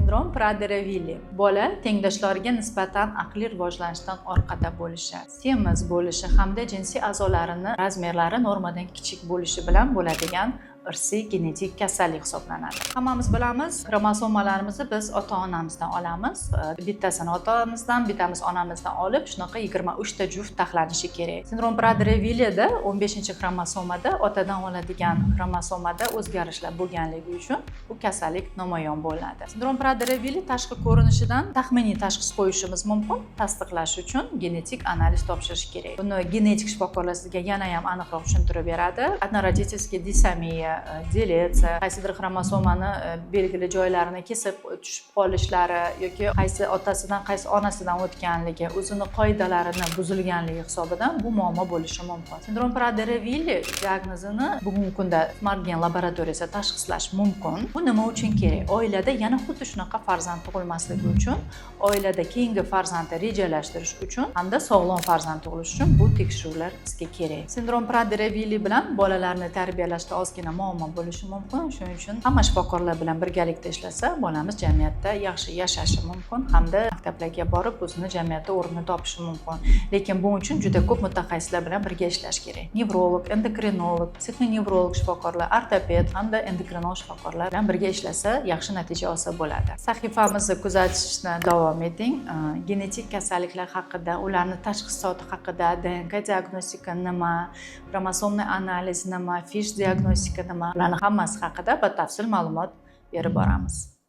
Sindrom Prader-Willi. Bola tengdoshlariga nisbatan aqliy rivojlanishdan orqada bo'lishi, semiz bo'lishi hamda jinsiy a'zolarini razmerlari normadan kichik bo'lishi bilan bo'ladigan irsiy genetik kasallik hisoblanadi. Hammamiz bilamiz, xromosomalarimizni biz ota-onamizdan olamiz. Bittasini ota-onamizdan, bittamiz onamizdan olib, shunaqa 23 ta juft taxlanishi kerak. Sindrom Prader-Willida 15-xromosomada otadan oladigan xromosomada o'zgarishlar bo'lganligi uchun bu kasallik namoyon bo'ladi. Sindrom Prader-Willi tashqi ko'rinishidan taxminiy tashxis qo'yishimiz mumkin. Tasdiqlash uchun genetik analiz topshirish kerak. Buni genetik shifokorlar sizga yana ham aniqroq tushuntirib beradi. Etnorodительskiy disamiya, deletsiya, qaysidir xromosomani belgili joylarini kesib tushib qolishlari yoki qaysi otasidan qaysi onasidan o'tganligi, o'zini qoidalarini buzilganligi hisobidan bu muammo bo'lishi mumkin. Sindrom Prader-Willi diagnozini bugungi kunda Smart Gen laboratoriyasida tashxislash mumkin. Bu nima uchun kerak? Oilada yana xuddi shunaqa farzand tug'ilmasligi uchun, oilada keyingi farzandni rejalashtirish uchun hamda sog'lom farzand tug'ilishi uchun bu tekshiruvlar bizga kerak. Sindrom Prader-Willi bilan bolalarni tarbiyalashda ozgina muammo bo'lishi mumkin. Shuning uchun hamma shifokorlar bilan birgalikda ishlasa, bolamiz jamiyatda yaxshi yashashi mumkin hamda maktablarga borib o'zini jamiyatda o'rnini topishi mumkin. Lekin bu uchun juda ko'p mutaxassislar bilan birga ishlash kerak. Nevrolog, endokrinolog, psixonevrolog shifokorlar, ortoped hamda endokrinolog shifokorlar bilan birga ishlasa, yaxshi natija olsa bo'ladi. Sahifamizni kuzatishni davom eting. Genetik kasalliklar haqida, ularni tashxisoti haqida, DNK diagnostika nima, xromosomli analiz nima, fish diagnostika nima, ularning hammasi haqida batafsil ma'lumot berib boramiz.